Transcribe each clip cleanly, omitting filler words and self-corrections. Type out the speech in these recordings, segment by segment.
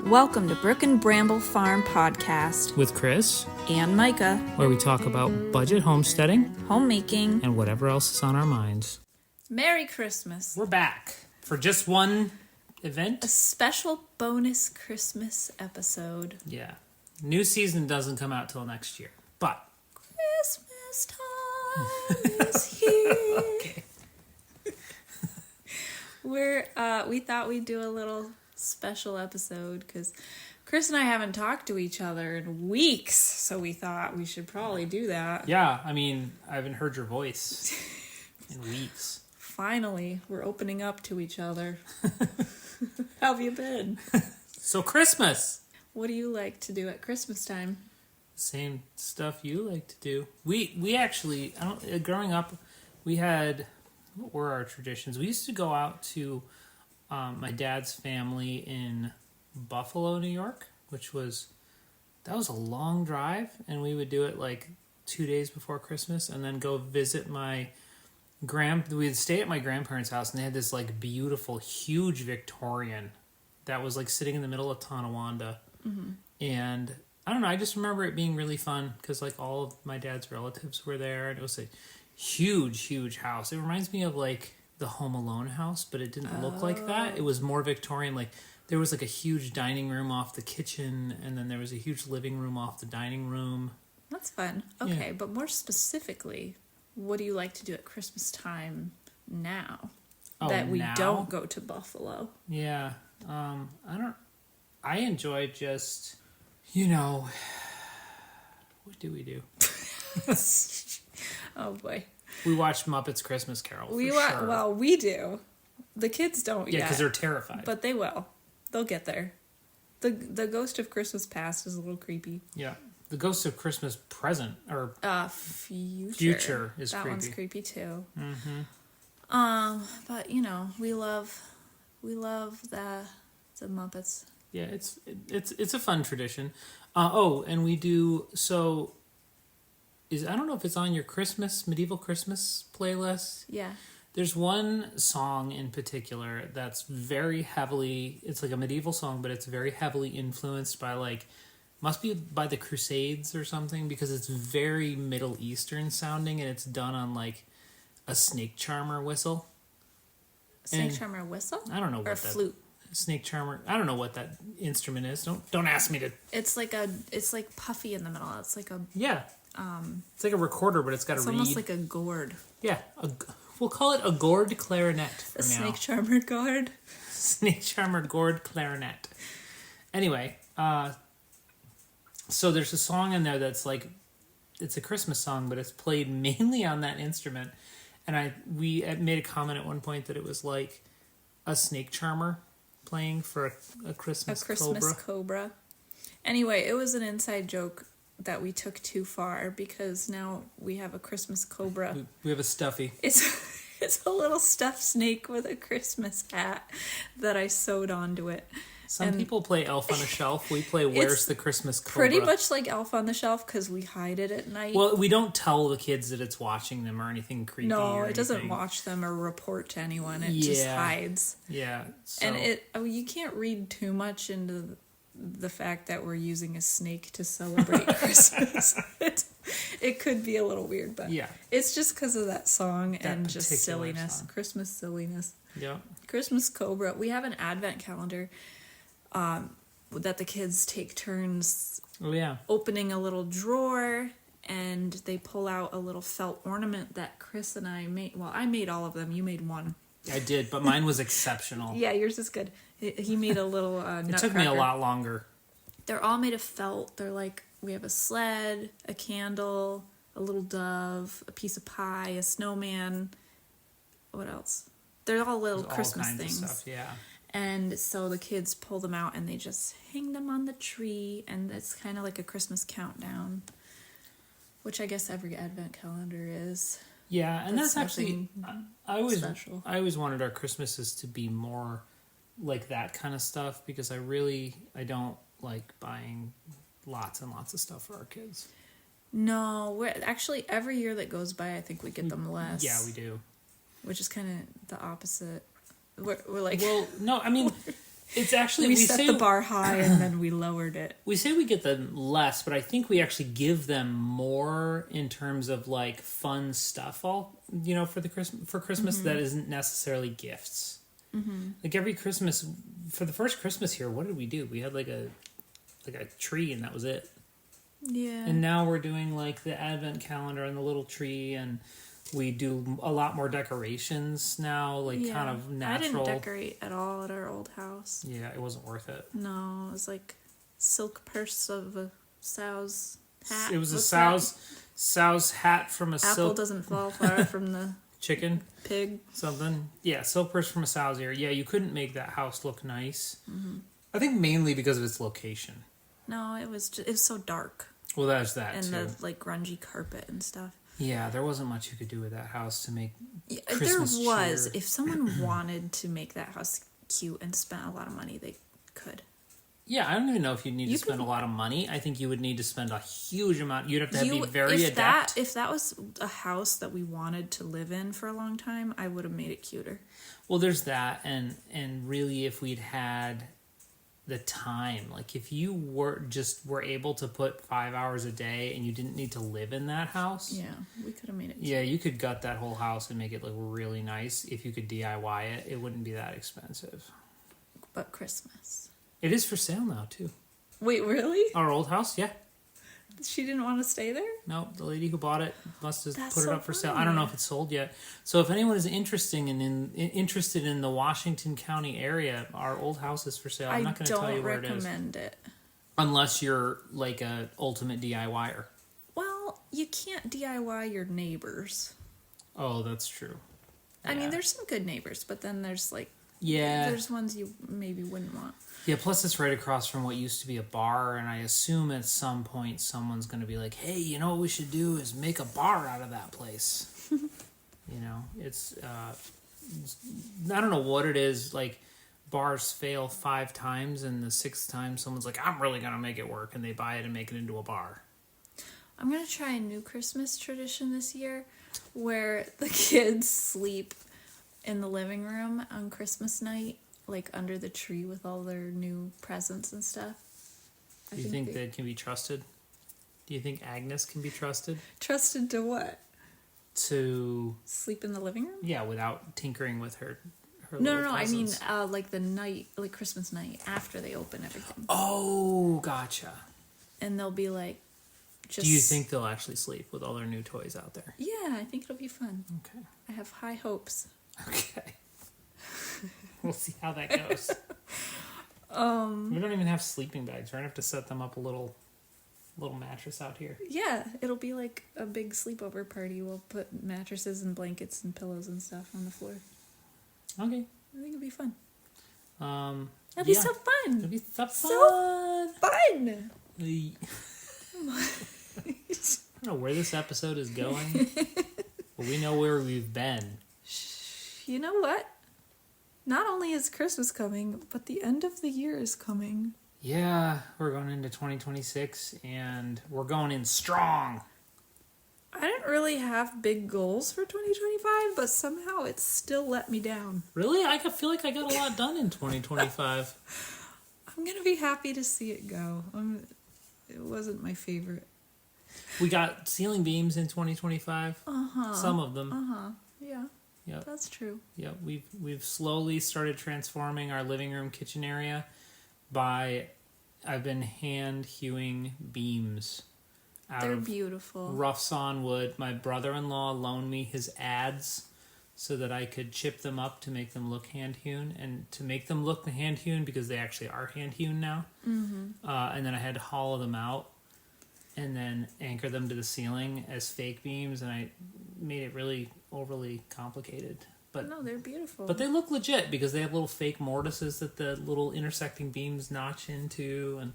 Welcome to Brook and Bramble Farm Podcast with Chris and Micah, where we talk about budget homesteading, homemaking, and whatever else is on our minds. Merry Christmas. We're back for just one A event. special bonus Christmas episode. Yeah. New season doesn't come out till next year, but Christmas time is here. okay. We thought we'd do a little special episode because Chris and I haven't talked to each other in weeks, so we thought we should probably do that. Yeah, I mean, I haven't heard your voice in weeks. Finally, we're opening up to each other. How have you been? So Christmas. What do you like to do at Christmas time? Same stuff you like to do. We actually, growing up, we had, what were our traditions? We used to go out to my dad's family in Buffalo, New York, that was a long drive, and we would do it like 2 days before Christmas, and then go visit we'd stay at my grandparents' house, and they had this like beautiful, huge Victorian that was like sitting in the middle of Tonawanda. Mm-hmm. And I don't know, I just remember it being really fun because like all of my dad's relatives were there, and it was a huge house. It reminds me of like the Home Alone house, but it didn't look like that. It was more Victorian. Like there was like a huge dining room off the kitchen, and then there was a huge living room off the dining room. That's fun. Okay, Yeah. but more specifically, what do you like to do at Christmas time now that we don't go to Buffalo? Yeah. I enjoy just, what do we do? Oh boy. We watch Muppets Christmas Carol. Sure. Well, we do. The kids don't yet. Yeah, because they're terrified. But they will. They'll get there. The Ghost of Christmas Past is a little creepy. Yeah. The Ghost of Christmas Present, or Future is that creepy. One's creepy too. Mm-hmm. But we love the Muppets. Yeah, it's a fun tradition. And we do I don't know if it's on your medieval Christmas playlist. Yeah. There's one song in particular that's very heavily, it's like a medieval song, but it's very heavily influenced by must be by the Crusades or something, because it's very Middle Eastern sounding, and it's done on like a snake charmer whistle. Charmer whistle? I don't know what or flute. Snake charmer. I don't know what that instrument is. Don't ask me to. It's like puffy in the middle. It's like a it's like a recorder, but it's got a reed. It's almost like a gourd. Yeah, we'll call it a gourd clarinet for now. Snake charmer gourd. Snake charmer gourd clarinet. Anyway, so there's a song in there that's like, it's a Christmas song, but it's played mainly on that instrument. And we made a comment at one point that it was like a snake charmer playing for a Christmas cobra. Anyway, it was an inside joke that we took too far, because now we have a Christmas cobra. We have a stuffy. It's a little stuffed snake with a Christmas hat that I sewed onto it. Some people play Elf on a Shelf. We play Where's the Christmas Cobra? Pretty much like Elf on the Shelf, because we hide it at night. Well, we don't tell the kids that it's watching them or anything creepy. No, it doesn't watch them or report to anyone. It just hides. Yeah. So. And you can't read too much into the fact that we're using a snake to celebrate Christmas. It could be a little weird, but yeah, it's just because of that song and just particular silliness. Song. Christmas silliness. Yeah. Christmas Cobra. We have an advent calendar that the kids take turns opening a little drawer, and they pull out a little felt ornament that Chris and I made. Well, I made all of them. You made one. I did, but mine was exceptional. Yeah, yours is good. He made a little nutcracker. It took me a lot longer. They're all made of felt. They're like, we have a sled, a candle, a little dove, a piece of pie, a snowman. What else? They're all little Christmas things. Of stuff, yeah. And so the kids pull them out and they just hang them on the tree, and it's kind of like a Christmas countdown, which I guess every advent calendar is. Yeah, and that's actually I always wanted our Christmases to be more like that kind of stuff, because I don't like buying lots and lots of stuff for our kids. No, we're actually, every year that goes by, I think we get them less. Yeah, we do. Which is kind of the opposite. We're like... Well, no, I mean, It's actually we set the bar high and then we lowered it. We say we get them less, but I think we actually give them more in terms of like fun stuff. For Christmas that isn't necessarily gifts. Mm-hmm. Like every Christmas, for the first Christmas here, what did we do? We had like a tree and that was it. Yeah. And now we're doing like the advent calendar and the little tree, and we do a lot more decorations now, kind of natural. I didn't decorate at all at our old house. Yeah, it wasn't worth it. No, it was like silk purse of a sow's hat. It was sow's hat from a Apple silk... doesn't fall far from the... Chicken? Pig? Something. Yeah, silk purse from a sow's ear. Yeah, you couldn't make that house look nice. Mm-hmm. I think mainly because of its location. No, it was so dark. Well, there's that, and too. And the, like, grungy carpet and stuff. Yeah, there wasn't much you could do with that house to make Christmas cheer. If someone wanted to make that house cute and spent a lot of money, they could. Yeah, I don't even know if you'd need to spend a lot of money. I think you would need to spend a huge amount. You'd have to be very adept. If that was a house that we wanted to live in for a long time, I would have made it cuter. Well, there's that, and really, if we'd had the time, like if you were able to put 5 hours a day and you didn't need to live in that house, yeah, we could have made it cute. Yeah, you could gut that whole house and make it look really nice. If you could DIY it, it wouldn't be that expensive. But Christmas, it is for sale now too. Wait, really? Our old house, yeah. She didn't want to stay there? No, the lady who bought it must have put it up for sale. I don't know if it's sold yet. So if anyone is interested in the Washington County area, our old house is for sale. I'm not going to tell you where it is. I don't recommend it. Unless you're like a ultimate DIYer. Well, you can't DIY your neighbors. Oh, that's true. Yeah. I mean, there's some good neighbors, but then there's there's ones you maybe wouldn't want. Yeah, plus it's right across from what used to be a bar, and I assume at some point someone's going to be like, hey, you know what we should do is make a bar out of that place. It's I don't know what it is, like bars fail 5 times, and the 6th time someone's like, I'm really going to make it work, and they buy it and make it into a bar. I'm going to try a new Christmas tradition this year where the kids sleep in the living room on Christmas night, like under the tree with all their new presents and stuff. Do you think they can be trusted? Do you think Agnes can be trusted? Trusted to what? To sleep in the living room? Yeah, without tinkering with her No, presents. I mean like the night, like Christmas night after they open everything. Oh, gotcha. And they'll be like, do you think they'll actually sleep with all their new toys out there? Yeah, I think it'll be fun. Okay. I have high hopes. Okay. We'll see how that goes. We don't even have sleeping bags. We're gonna have to set them up a little mattress out here. Yeah, it'll be like a big sleepover party. We'll put mattresses and blankets and pillows and stuff on the floor. Okay. I think it'll be fun. It'll be so fun. It'll be so fun. So fun. I don't know where this episode is going, but we know where we've been. You know what? Not only is Christmas coming, but the end of the year is coming. Yeah, we're going into 2026, and we're going in strong. I didn't really have big goals for 2025, but somehow it still let me down. Really? I feel like I got a lot done in 2025. I'm going to be happy to see it go. It wasn't my favorite. We got ceiling beams in 2025. Uh-huh. Some of them. Uh-huh. Yeah. Yep. That's true. Yeah, we've slowly started transforming our living room kitchen area I've been hand hewing beams out of beautiful rough sawn wood. My brother-in-law loaned me his adze so that I could chip them up to make them look hand hewn, and to make them look hand hewn because they actually are hand hewn now. Mm-hmm. And then I had to hollow them out and then anchor them to the ceiling as fake beams, and I made it really overly complicated. But no, they're beautiful. But they look legit because they have little fake mortises that the little intersecting beams notch into, and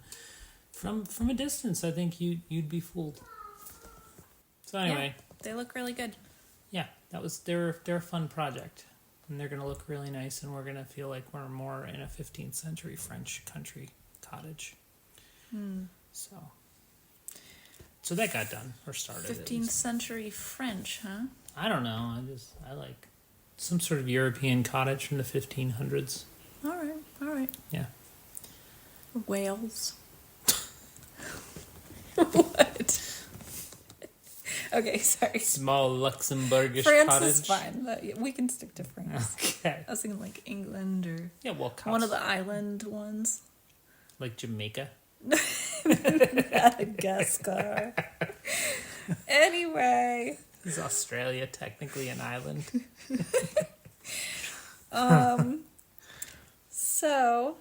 from a distance, I think you'd be fooled. So anyway, yeah, they look really good. Yeah, they're a fun project, and they're gonna look really nice, and we're gonna feel like we're more in a 15th century French country cottage. So that got done or started. 15th century French, huh? I don't know. I like some sort of European cottage from the 1500s. All right. All right. Yeah. Whales. What? Okay, sorry. Small Luxembourgish France cottage. is fine. We can stick to France. Okay. I was thinking like England or one of the island ones. Like Jamaica. Madagascar. Anyway. Is Australia technically an island? So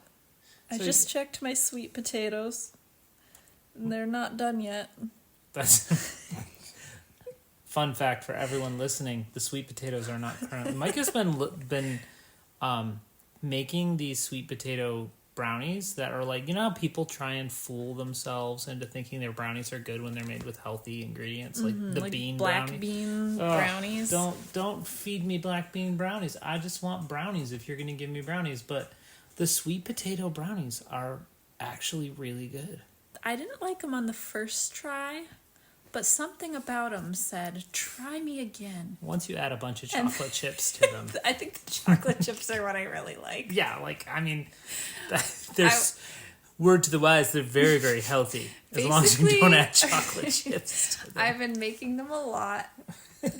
I just checked my sweet potatoes. And they're not done yet. That's fun fact for everyone listening. The sweet potatoes are not currently. Mike has been making these sweet potato brownies that are like, you know how people try and fool themselves into thinking their brownies are good when they're made with healthy ingredients, like the like bean black brownie. bean brownies. Don't feed me black bean brownies. I just want brownies if you're going to give me brownies. But the sweet potato brownies are actually really good. I didn't like them on the first try, but something about them said, try me again. Once you add a bunch of chocolate chips to them. I think the chocolate chips are what I really like. Yeah, there's word to the wise, they're very, very healthy. As long as you don't add chocolate chips to them. I've been making them a lot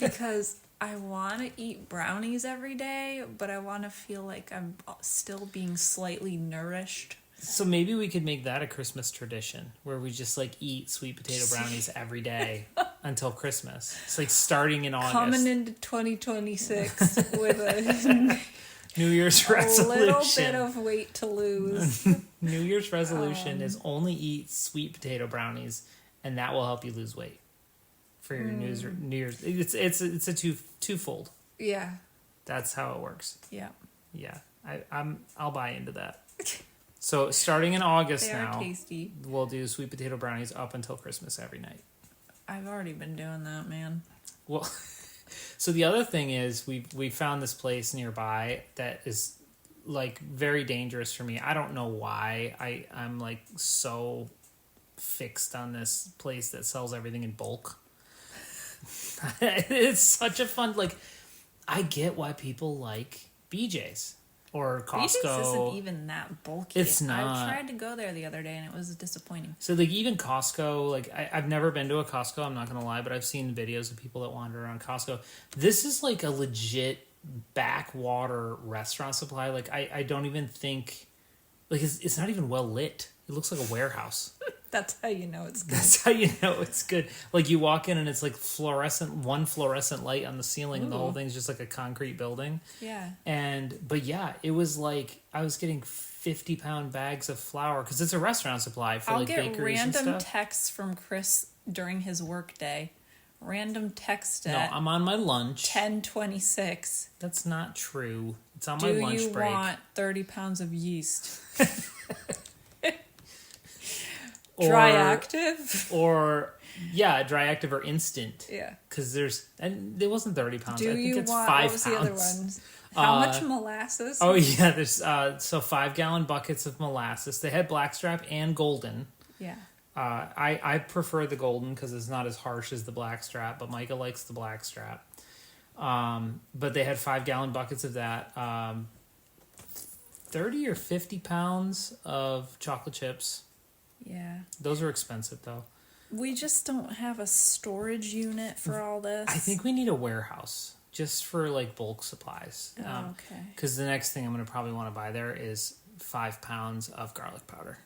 because I want to eat brownies every day, but I want to feel like I'm still being slightly nourished. So maybe we could make that a Christmas tradition where we just eat sweet potato brownies every day until Christmas. It's like starting in August. Coming into 2026 with a New Year's resolution. A little bit of weight to lose. New Year's resolution is only eat sweet potato brownies, and that will help you lose weight for your New Year's. It's a twofold. Yeah. That's how it works. Yeah. Yeah. I'll buy into that. So starting in August now, tasty. We'll do sweet potato brownies up until Christmas every night. I've already been doing that, man. Well, so the other thing is we found this place nearby that is very dangerous for me. I don't know why. I'm so fixed on this place that sells everything in bulk. It's such a fun I get why people like BJ's. Or Costco. BJ's isn't even that bulky. It's not. I tried to go there the other day and it was disappointing. So even Costco, I've never been to a Costco, I'm not going to lie, but I've seen videos of people that wander around Costco. This is a legit backwater restaurant supply. I don't even think, it's not even well lit. It looks like a warehouse. That's how you know it's good. That's how you know it's good. You walk in and it's one fluorescent light on the ceiling. Ooh. And the whole thing's just a concrete building. Yeah. But yeah, it was I was getting 50-pound bags of flour because it's a restaurant supply for bakeries and stuff. I'll get random texts from Chris during his work day. Random text at I'm on my lunch. 10:26. That's not true. It's on my lunch break. Do you want 30 pounds of yeast? Dry active? Dry active or instant. Yeah. Because and it wasn't 30 pounds. I think it's 5 pounds. What was the other ones? How much molasses? Oh, yeah. There's 5-gallon buckets of molasses. They had blackstrap and golden. Yeah. I prefer the golden because it's not as harsh as the blackstrap, but Micah likes the blackstrap. But they had 5-gallon buckets of that. 30 or 50 pounds of chocolate chips. Yeah. Those are expensive, though. We just don't have a storage unit for all this. I think we need a warehouse just for bulk supplies. Okay. Because the next thing I'm going to probably want to buy there is 5 pounds of garlic powder.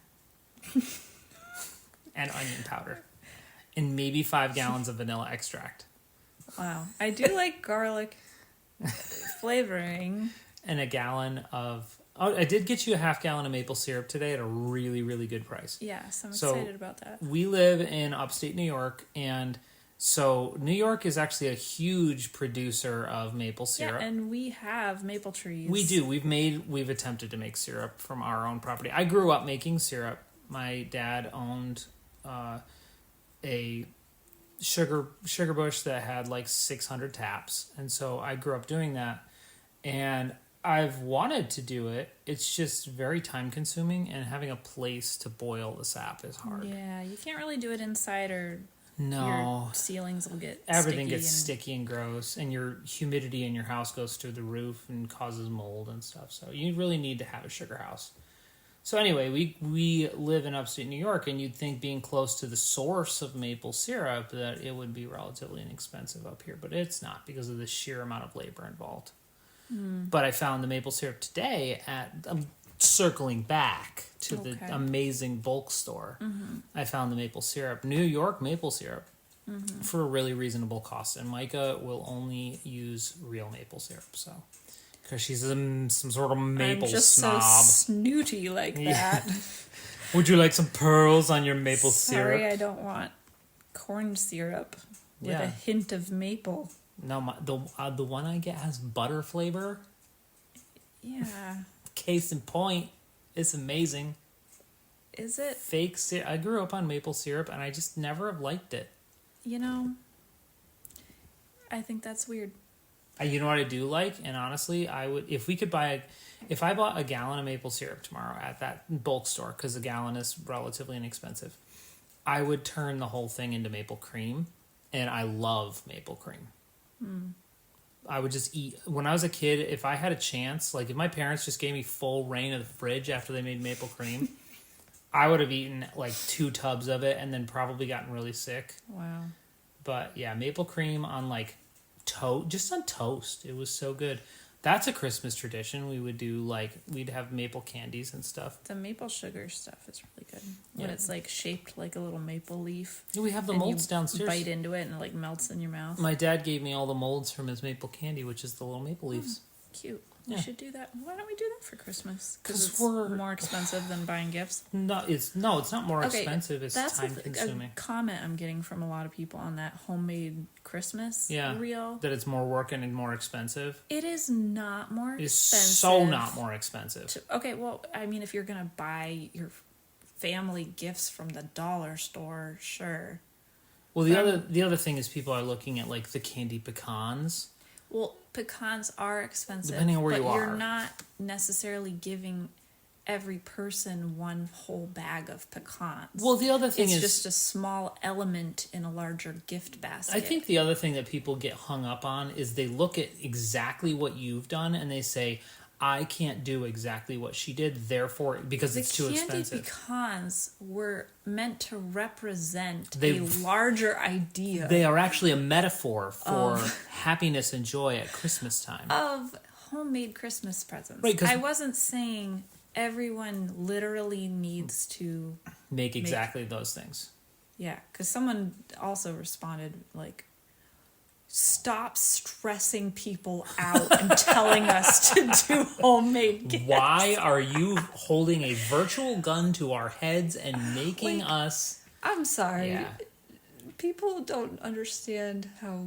And onion powder. And maybe 5 gallons of vanilla extract. Wow. I do like garlic flavoring. And a gallon of... Oh, I did get you a half-gallon of maple syrup today at a really, really good price. Yes, I'm excited about that. We live in upstate New York, and so New York is actually a huge producer of maple syrup. Yeah, and we have maple trees. We do. We've attempted to make syrup from our own property. I grew up making syrup. My dad owned a sugar bush that had 600 taps, and so I grew up doing that. And I've wanted to do it. It's just very time consuming, and having a place to boil the sap is hard. Yeah, you can't really do it inside or no. Your ceilings will get everything gets sticky and gross, and your humidity in your house goes through the roof and causes mold and stuff. So you really need to have a sugar house. So anyway, we live in upstate New York, and you'd think being close to the source of maple syrup that it would be relatively inexpensive up here, but it's not because of the sheer amount of labor involved. But I found the maple syrup today I'm circling back to the amazing bulk store. I found the maple syrup, New York maple syrup, for a really reasonable cost. And Micah will only use real maple syrup, so... Because she's some sort of maple I'm just snob. so snooty like that. Would you like some pearls on your maple syrup? Sorry, I don't want corn syrup with a hint of maple. No, the one I get has butter flavor. Yeah. Case in point, it's amazing. Is it? Fake syrup. I grew up on maple syrup, and I just never have liked it. You know, I think that's weird. You know what I do like? And honestly, I would, if I bought a gallon of maple syrup tomorrow at that bulk store, because a gallon is relatively inexpensive, I would turn the whole thing into maple cream, and I love maple cream. I would just eat, when I was a kid, if I had a chance, like if my parents just gave me full reign of the fridge after they made maple cream, I would have eaten like 2 tubs of it and then probably gotten really sick. Wow. But yeah, maple cream on like just on toast. It was so good. That's a Christmas tradition. We would do we'd have maple candies and stuff. The maple sugar stuff is really good. When it's like shaped like a little maple leaf. Yeah, we have the molds downstairs. Bite into it and it like melts in your mouth. My dad gave me all the molds from his maple candy, which is the little maple leaves. Cute. We should do that. Why don't we do that for Christmas? Because it's more expensive than buying gifts. No, it's not more expensive. It's time consuming. A comment I'm getting from a lot of people on that homemade Christmas reel. That it's more work and more expensive. It is not more expensive. It's so not more expensive. Well, I mean, if you're gonna buy your family gifts from the dollar store, sure. Well, the other thing is people are looking at like the candy pecans. Well, pecans are expensive, depending on where you are. But you're not necessarily giving every person one whole bag of pecans. Well, the other thing is just a small element in a larger gift basket. I think the other thing that people get hung up on is they look at exactly what you've done and they say, I can't do exactly what she did, therefore, because it's too expensive. The candy pecans were meant to represent a larger idea. They are actually a metaphor for happiness and joy at Christmas time. Of homemade Christmas presents. Right, I wasn't saying everyone literally needs to make exactly those things. Yeah, because someone also responded like, stop stressing people out and telling us to do homemade gifts. Why are you holding a virtual gun to our heads and making us... I'm sorry. Yeah. People don't understand how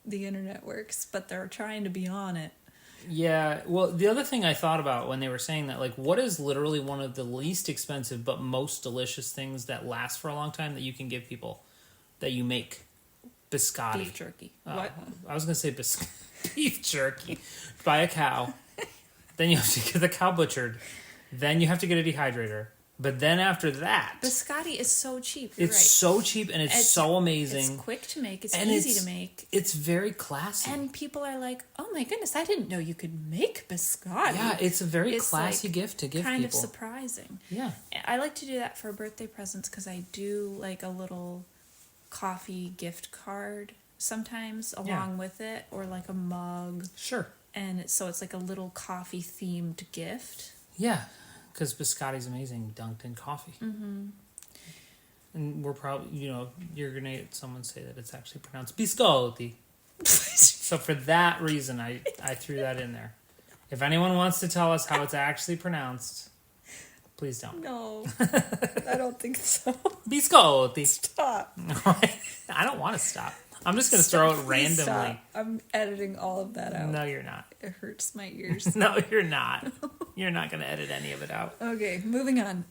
the internet works, but they're trying to be on it. Yeah, well, the other thing I thought about when they were saying that, like, what is literally one of the least expensive but most delicious things that last for a long time that you can give people that you make? Biscotti. Beef jerky. What? I was going to say beef jerky. Buy a cow. Then you have to get the cow butchered. Then you have to get a dehydrator. But then after that... Biscotti is so cheap. It's so cheap and it's so amazing. It's quick to make. It's easy to make. It's very classy. And people are like, oh my goodness, I didn't know you could make biscotti. Yeah, it's a very classy gift to give people. Kind of surprising. Yeah. I like to do that for birthday presents because I do like a little coffee gift card sometimes along with it, or like a mug. Sure. And it's like a little coffee themed gift. Yeah, because biscotti's amazing, dunked in coffee. Mm-hmm. And we're probably, you're going to get someone say that it's actually pronounced biscotti. So for that reason, I threw that in there. If anyone wants to tell us how it's actually pronounced, please don't. No, I don't think so. Biscotti. Stop. I don't want to stop. I'm just going to throw it randomly. Stop. I'm editing all of that out. No, you're not. It hurts my ears. No, you're not. You're not going to edit any of it out. Okay, moving on.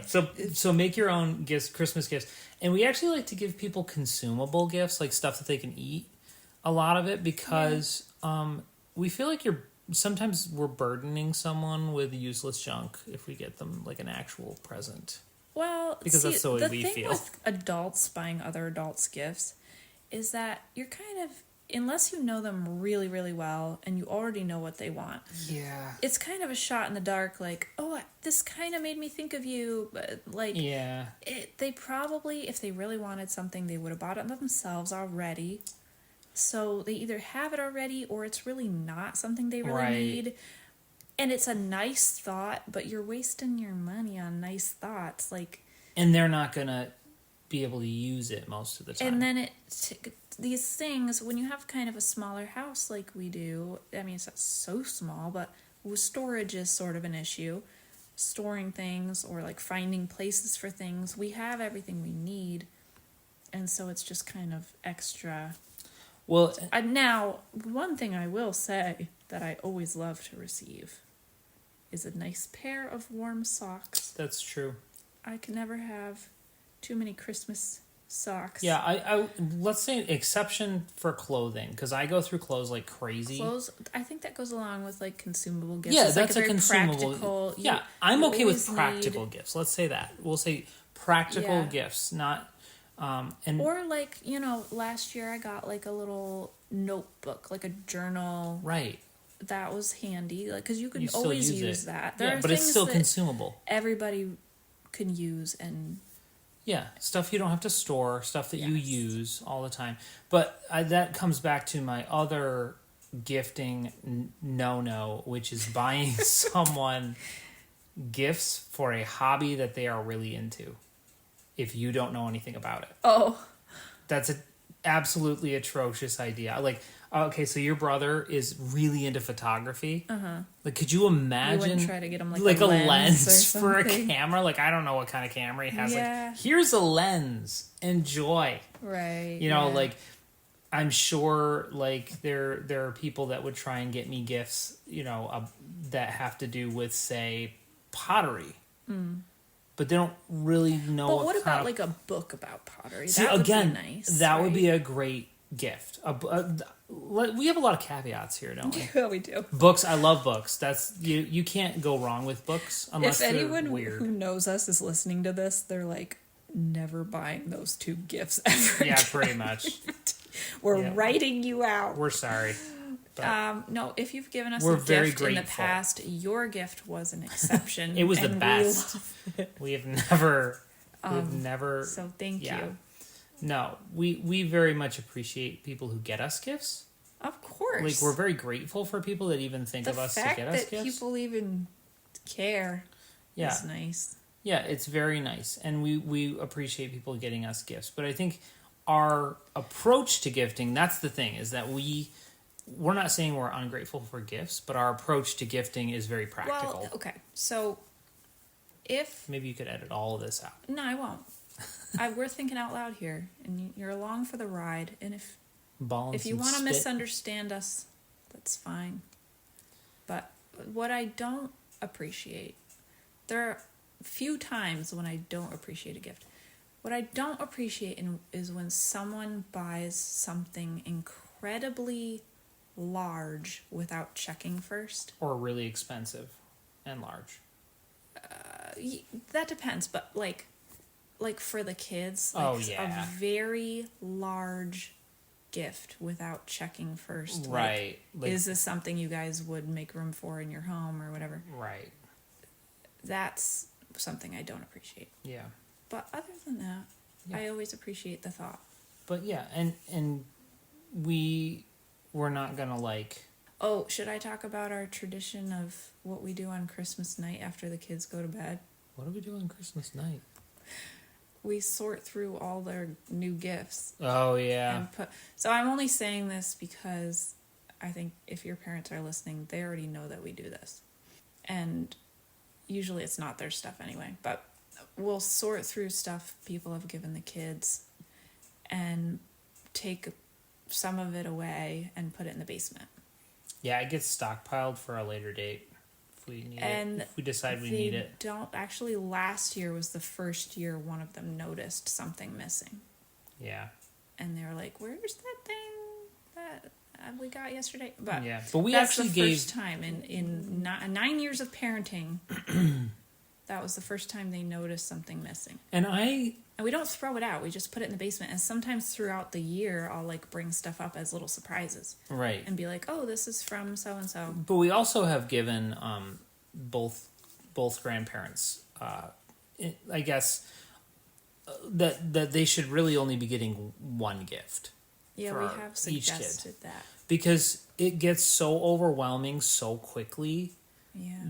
So make your own gifts, Christmas gifts. And we actually like to give people consumable gifts, like stuff that they can eat. A lot of it because we feel like sometimes we're burdening someone with useless junk if we get them like an actual present. Well, because that's the way we feel. The thing with adults buying other adults gifts is that you're kind of unless you know them really, really well and you already know what they want. Yeah. It's kind of a shot in the dark, like, oh, this kind of made me think of you. But, like, yeah. They probably, if they really wanted something, they would have bought it themselves already. So they either have it already or it's really not something they really need. And it's a nice thought, but you're wasting your money on nice thoughts. Like, and they're not going to be able to use it most of the time. And then these things, when you have kind of a smaller house like we do, I mean, it's not so small, but storage is sort of an issue. Storing things or like finding places for things. We have everything we need. And so it's just kind of extra. Well, now, one thing I will say that I always love to receive is a nice pair of warm socks. That's true. I can never have too many Christmas socks. Yeah, I let's say exception for clothing, because I go through clothes like crazy. Clothes, I think that goes along with like consumable gifts. Yeah, it's that's like a consumable. Practical, yeah, I'm okay with practical gifts. Let's say that. We'll say practical gifts, not or like, last year I got like a little notebook, like a journal. Right. That was handy, like, because you can always use that. There are but it's still consumable. Everybody can use and. Yeah, stuff you don't have to store, stuff that you use all the time. But that comes back to my other gifting no-no, which is buying someone gifts for a hobby that they are really into, if you don't know anything about it. Oh. That's an absolutely atrocious idea. Like, okay, so your brother is really into photography. Uh-huh. Like, could you imagine? You wouldn't try to get him like a lens for a camera? Like, I don't know what kind of camera he has. Yeah. Like, here's a lens. Enjoy. Right. Like, I'm sure, like, there are people that would try and get me gifts, that have to do with, say, pottery. Mm. But they don't really know. But what about like a book about pottery? See, that would again, be nice. That would be a great gift. We have a lot of caveats here, don't we? Yeah, we do. Books. I love books. That's you can't go wrong with books unless if they're anyone weird. Who knows us is listening to this, they're like, never buying those two gifts ever. Yeah, pretty much. We're writing you out. We're sorry. No, if you've given us a gift in the past, your gift was an exception. It was the best. We have never. So thank you. No, we very much appreciate people who get us gifts. Of course. Like, we're very grateful for people that even think of us to get us gifts. The fact that people even care is nice. Yeah, it's very nice. And we appreciate people getting us gifts. But I think our approach to gifting, that's the thing, is that we're not saying we're ungrateful for gifts, but our approach to gifting is very practical. Well, okay. So if... Maybe you could edit all of this out. No, I won't. We're thinking out loud here, and you're along for the ride. And if you want to misunderstand us, that's fine. But what I don't appreciate, there are few times when I don't appreciate a gift. What I don't appreciate is when someone buys something incredibly large without checking first. Or really expensive and large. That depends, but like for the kids, a very large gift without checking first. Right. Is this something you guys would make room for in your home or whatever? Right. That's something I don't appreciate. Yeah. But other than that, I always appreciate the thought. But yeah, and we're not gonna like... Oh, should I talk about our tradition of what we do on Christmas night after the kids go to bed? What do we do on Christmas night? We sort through all their new gifts. Oh, yeah. So I'm only saying this because I think if your parents are listening, they already know that we do this. And usually it's not their stuff anyway. But we'll sort through stuff people have given the kids and take some of it away and put it in the basement. Yeah, it gets stockpiled for a later date if we need it. If we decide we need it. Actually, last year was the first year one of them noticed something missing. Yeah. And they were like, "Where's that thing that we got yesterday?" But we that's actually the first time in 9 years of parenting that was the first time they noticed something missing. And we don't throw it out. We just put it in the basement. And sometimes throughout the year, I'll like bring stuff up as little surprises. Right. And be like, oh, this is from so-and-so. But we also have given both grandparents, I guess, that they should really only be getting one gift. Yeah, we have suggested that. Because it gets so overwhelming so quickly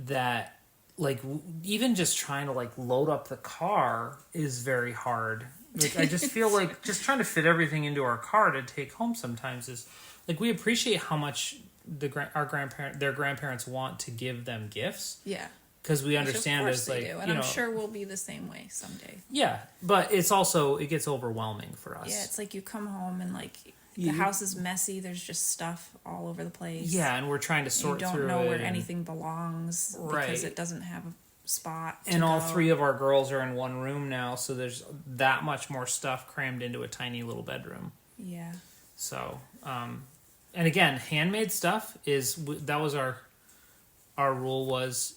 that, like, even just trying to, like, load up the car is very hard. Like, I just feel like just trying to fit everything into our car to take home sometimes is, like, we appreciate how much their grandparents want to give them gifts. Yeah. Because we understand it's like, do. And I'm sure we'll be the same way someday. Yeah, but it's also, it gets overwhelming for us. Yeah, it's like you come home and like the house is messy. There's just stuff all over the place. Yeah, and we're trying to sort through it. You don't know where anything belongs because it doesn't have a spot. And all three of our girls are in one room now, so there's that much more stuff crammed into a tiny little bedroom. Yeah. So, and again, handmade stuff that was our rule was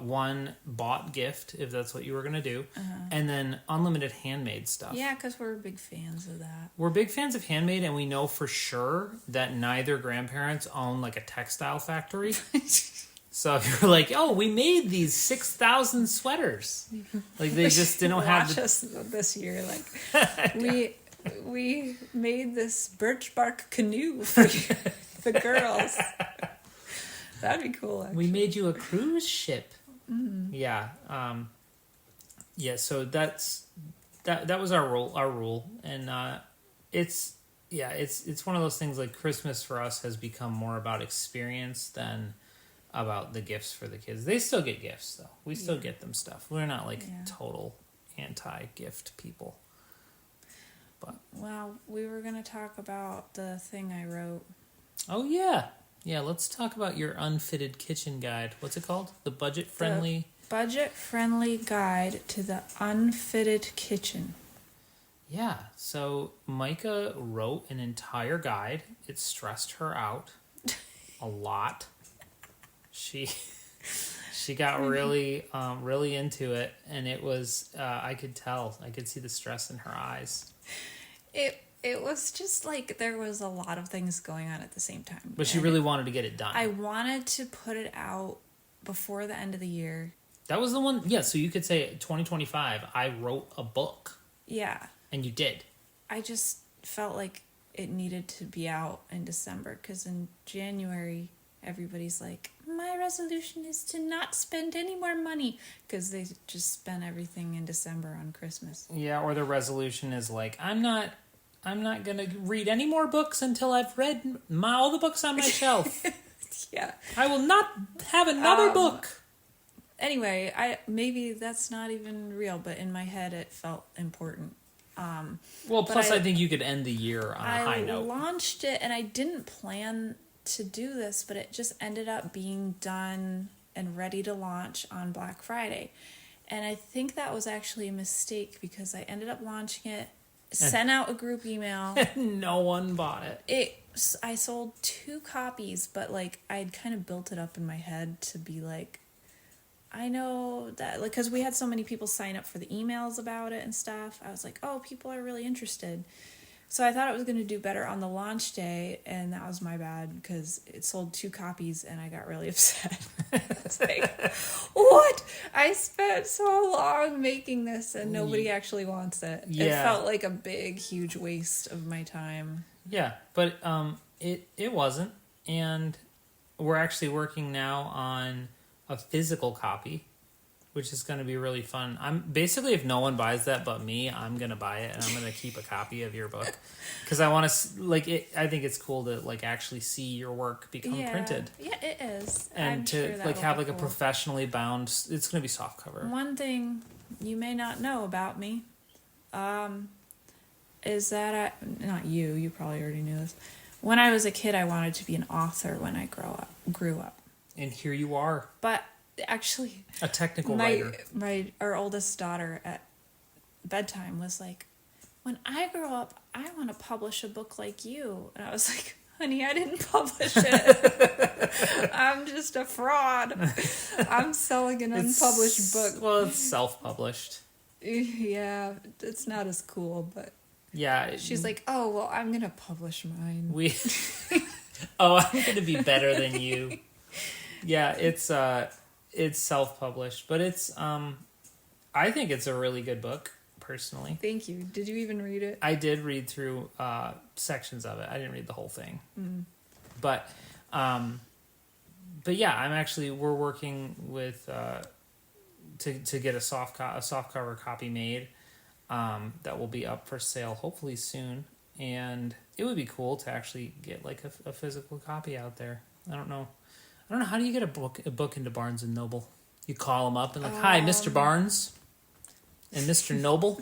one bought gift, if that's what you were going to do, and then unlimited handmade stuff. Yeah, because we're big fans of that. We're big fans of handmade, and we know for sure that neither grandparents own like a textile factory. So if you're like, oh, we made these 6,000 sweaters, like they just didn't have us this year. Like we made this birch bark canoe for the girls. That'd be cool. Actually. We made you a cruise ship. Mm-hmm. Yeah. Yeah. So that was our rule, and it's one of those things. Like Christmas for us has become more about experience than about the gifts for the kids. They still get gifts though. We still get them stuff. We're not like total anti-gift people. But well, we were gonna talk about the thing I wrote. Oh yeah. Yeah, let's talk about your unfitted kitchen guide. What's it called? The budget-friendly guide to the unfitted kitchen. Yeah, so Micah wrote an entire guide. It stressed her out a lot. She got really into it, and it was I could tell. I could see the stress in her eyes. It was just like there was a lot of things going on at the same time. But she really wanted to get it done. I wanted to put it out before the end of the year. That was the one, yeah, so you could say 2025, I wrote a book. Yeah. And you did. I just felt like it needed to be out in December because in January, everybody's like, my resolution is to not spend any more money because they just spent everything in December on Christmas. Yeah, or the resolution is like, I'm not going to read any more books until I've read all the books on my shelf. Yeah. I will not have another book. Anyway, maybe that's not even real, but in my head it felt important. Plus I think you could end the year on a high note. I launched it, and I didn't plan to do this, but it just ended up being done and ready to launch on Black Friday. And I think that was actually a mistake because I ended up launching it, sent out a group email. No one bought it. I sold 2 copies, but like I'd kind of built it up in my head to be like, I know that, like, because we had so many people sign up for the emails about it and stuff. I was like, oh, people are really interested. So I thought it was going to do better on the launch day, and that was my bad because it sold 2 copies, and I got really upset. I was like, what? I spent so long making this, and nobody actually wants it. Yeah. It felt like a big, huge waste of my time. Yeah, but it wasn't, and we're actually working now on a physical copy, which is going to be really fun. I'm basically, if no one buys that but me, I'm going to buy it, and I'm going to keep a copy of your book because I want to like it. I think it's cool to like actually see your work become printed. Yeah, it is, and I'm to like have like a professionally bound. It's going to be soft cover. One thing you may not know about me, is that not you. You probably already knew this. When I was a kid, I wanted to be an author when I grew up. And here you are. But actually, a technical writer. Our oldest daughter at bedtime was like, when I grow up, I want to publish a book like you. And I was like, honey, I didn't publish it. I'm just a fraud. I'm selling an unpublished book. Well, it's self-published. Yeah, it's not as cool, but yeah. She's like, oh, well, I'm going to publish mine. I'm going to be better than you. Yeah, it's self-published, but it's, I think it's a really good book, personally. Thank you. Did you even read it? I did read through sections of it. I didn't read the whole thing. But yeah, we're working with, to get a softcover copy made, that will be up for sale hopefully soon. And it would be cool to actually get like a physical copy out there. I don't know. How do you get a book into Barnes and Noble? You call them up and like, hi, Mr. Barnes and Mr. Noble.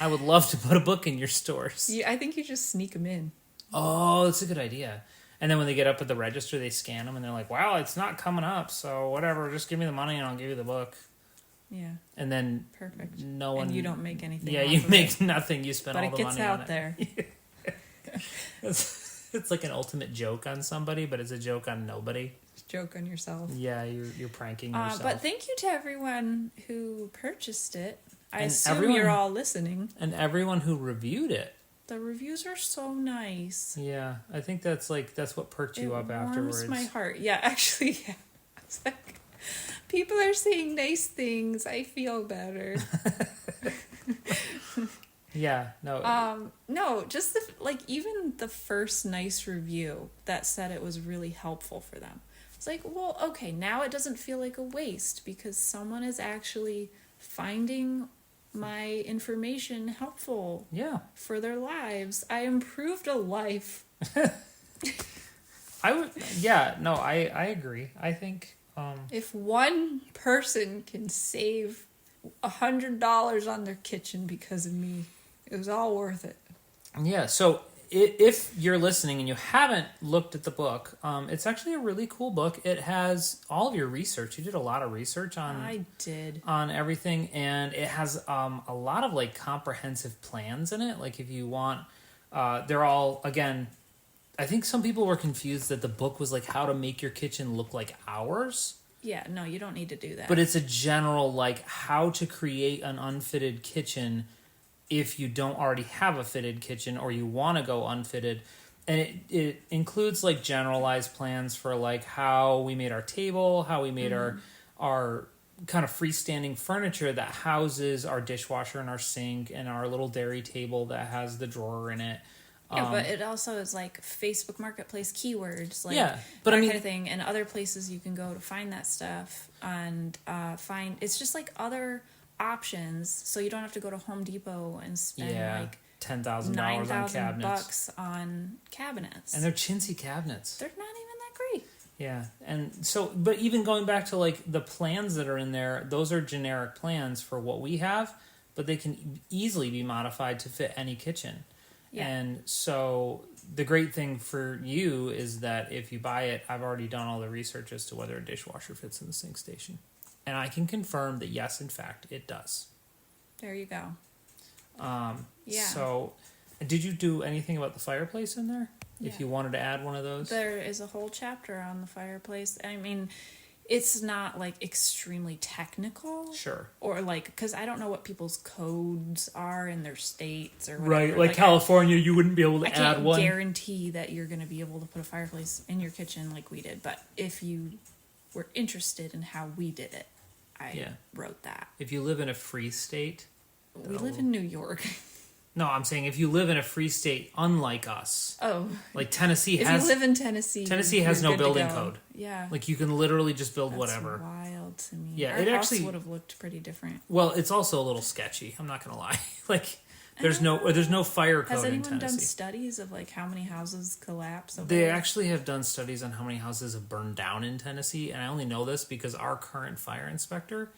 I would love to put a book in your stores. I think you just sneak them in. Oh, that's a good idea. And then when they get up at the register, they scan them and they're like, wow, it's not coming up. So whatever, just give me the money and I'll give you the book. Yeah. And then perfect. No one. And you don't make anything. Yeah, you make nothing. You spend all the money on it. But it gets out there. It's like an ultimate joke on somebody, but it's a joke on nobody. Joke on yourself. Yeah, you're pranking yourself. But thank you to everyone who purchased it. I assume you're all listening. And everyone who reviewed it. The reviews are so nice. Yeah, I think that's what perked you up afterwards. It warms my heart. Yeah, actually, yeah. I was like, people are saying nice things. I feel better. Yeah, no. No, just even the first nice review that said it was really helpful for them. It's like, well, okay, now it doesn't feel like a waste because someone is actually finding my information helpful. Yeah. For their lives. I improved a life. I agree. I think if one person can save $100 on their kitchen because of me, it was all worth it. Yeah, so if you're listening and you haven't looked at the book, it's actually a really cool book. It has all of your research. You did a lot of research on. I did on everything, and it has a lot of like comprehensive plans in it. Like if you want, they're all again. I think some people were confused that the book was like how to make your kitchen look like ours. Yeah, no, you don't need to do that. But it's a general like how to create an unfitted kitchen if you don't already have a fitted kitchen or you want to go unfitted. And it includes like generalized plans for like how we made our table, how we made our kind of freestanding furniture that houses our dishwasher and our sink and our little dairy table that has the drawer in it. Yeah, but it also is like Facebook Marketplace keywords, like but that kind of thing, and other places you can go to find that stuff and find. It's just like other options, so you don't have to go to Home Depot and spend like $10,000 on cabinets. $9,000 on cabinets, and they're chintzy cabinets. They're not even that great. Yeah, and so, but even going back to like the plans that are in there, those are generic plans for what we have, but they can easily be modified to fit any kitchen. Yeah. And so the great thing for you is that if you buy it, I've already done all the research as to whether a dishwasher fits in the sink station. And I can confirm that yes, in fact, it does. There you go. Yeah. So did you do anything about the fireplace in there? Yeah. If you wanted to add one of those? There is a whole chapter on the fireplace. I mean, it's not like extremely technical. Sure. Or like, because I don't know what people's codes are in their states or whatever. Right, like California, you wouldn't be able to add one. I can't guarantee that you're going to be able to put a fireplace in your kitchen like we did. But if you were interested in how we did it, I wrote that. If you live in a free state. We live in New York. No, I'm saying if you live in a free state unlike us. Oh. Like Tennessee has... If you live in Tennessee... Tennessee has no building code. Yeah. Like you can literally just build That's whatever. Wild to me. Yeah, Our house would have looked pretty different. Well, it's also a little sketchy. I'm not going to lie. Like there's no fire code in Tennessee. Has anyone done studies of like how many houses collapse? They actually have done studies on how many houses have burned down in Tennessee, and I only know this because our current fire inspector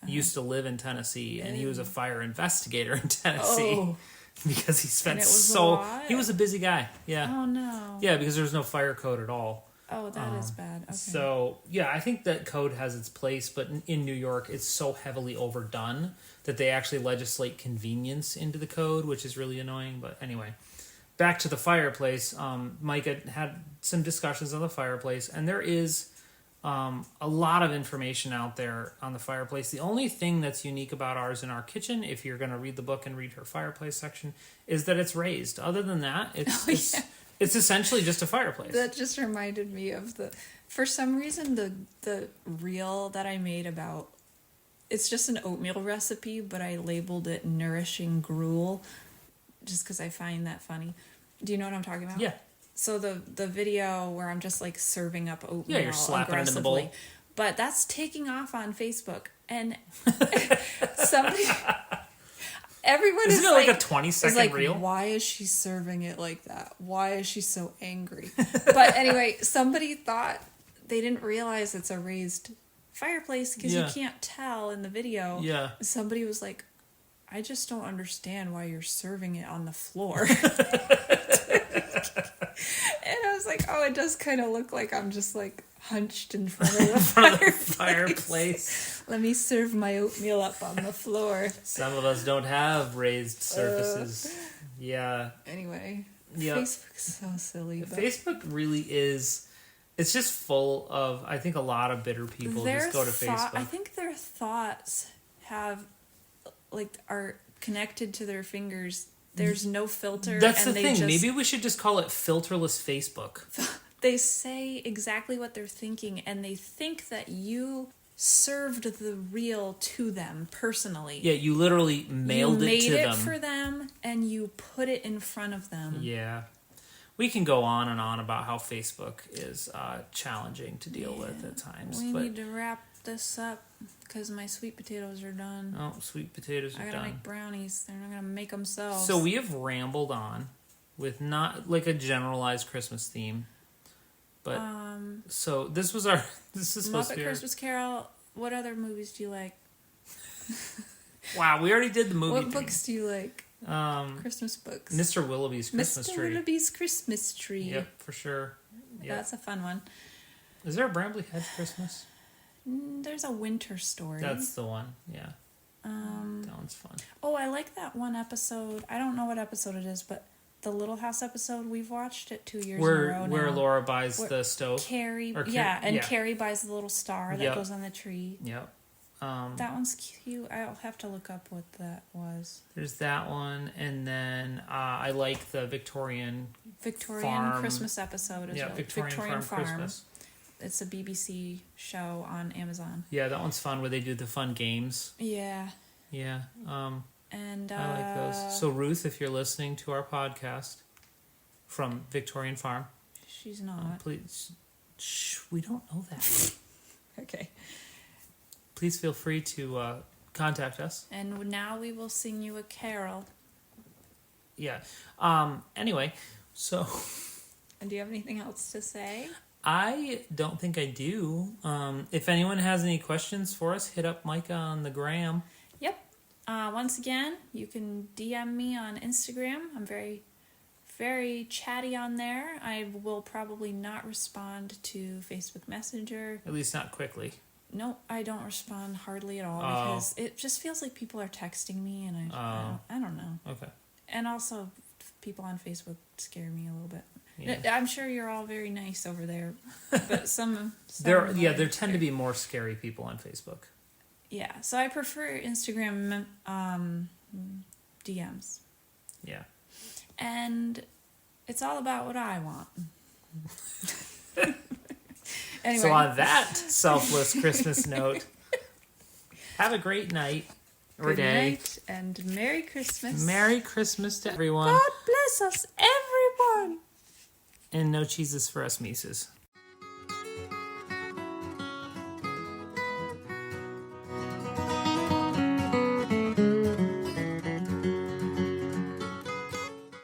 used to live in Tennessee, and he was a fire investigator in Tennessee. Oh. Because he spent he was a busy guy. Yeah. Oh no. Yeah, because there was no fire code at all. Oh, that is bad. Okay. So, yeah, I think that code has its place, but in New York, it's so heavily overdone that they actually legislate convenience into the code, which is really annoying. But anyway, back to the fireplace. Micah had some discussions on the fireplace, and there is a lot of information out there on the fireplace. The only thing that's unique about ours in our kitchen, if you're going to read the book and read her fireplace section, is that it's raised. Other than that, it's essentially just a fireplace. That just reminded me of for some reason, the reel that I made about, it's just an oatmeal recipe, but I labeled it Nourishing Gruel, just because I find that funny. Do you know what I'm talking about? Yeah. So the video where I'm just like serving up oatmeal, you're slapping it in the bowl. But that's taking off on Facebook, and everyone Isn't it like a 20-second reel? Why is she serving it like that? Why is she so angry? But anyway, somebody thought they didn't realize it's a raised fireplace because you can't tell in the video. Yeah. Somebody was like, I just don't understand why you're serving it on the floor. And I was like, oh, it does kind of look like I'm just like hunched in front of the fireplace. Let me serve my oatmeal up on the floor. Some of us don't have raised surfaces. Yeah. Anyway, yep. Facebook's so silly. But Facebook really is. It's just full of, I think, a lot of bitter people just go to Facebook. I think their thoughts are connected to their fingers. There's no filter. That's the thing. Maybe we should just call it filterless Facebook. They say exactly what they're thinking, and they think that you served the reel to them personally. Yeah, you literally mailed it to them. You made it for them, and you put it in front of them. Yeah. We can go on and on about how Facebook is challenging to deal with at times. We need to wrap this up because my sweet potatoes are done. Oh, sweet potatoes are done. I gotta make brownies. They're not gonna make themselves. So we have rambled on with not like a generalized Christmas theme, but so this is supposed to be Christmas Carol. What other movies do you like? Wow, we already did the movie. What books do you like? Christmas books. Mr. Willoughby's Christmas Tree. Mr. Willoughby's Christmas Tree. Yep, for sure. Yep. That's a fun one. Is there a Brambley Hedge Christmas? There's a Winter Story. That's the one, yeah. That one's fun. Oh, I like that one episode. I don't know what episode it is, but the Little House episode, we've watched it 2 years in a row now. Where Laura buys the stove? Carrie buys the little star that goes on the tree. Yep. That one's cute. I'll have to look up what that was. There's that one, and then I like the Victorian farm. Christmas episode as well. Victorian farm Christmas. It's a BBC show on Amazon. Yeah, that one's fun where they do the fun games. Yeah. Yeah. And I like those. So Ruth, if you're listening to our podcast from Victorian Farm. She's not. Please. We don't know that. Okay. Please feel free to contact us. And now we will sing you a carol. Yeah. Anyway, so... And do you have anything else to say? I don't think I do. If anyone has any questions for us, hit up Micah on the gram. Yep. Once again, you can DM me on Instagram. I'm very, very chatty on there. I will probably not respond to Facebook Messenger. At least not quickly. No, I don't respond hardly at all because it just feels like people are texting me and I don't know. Okay. And also, people on Facebook scare me a little bit. Yeah. I'm sure you're all very nice over there, but some there tend to be more scary people on Facebook. Yeah, so I prefer Instagram DMs. Yeah. And it's all about what I want. Anyway. So on that selfless Christmas note, have a great night or Good day. Night and Merry Christmas. Merry Christmas to everyone. God bless us, everyone. And no cheeses for us Mises.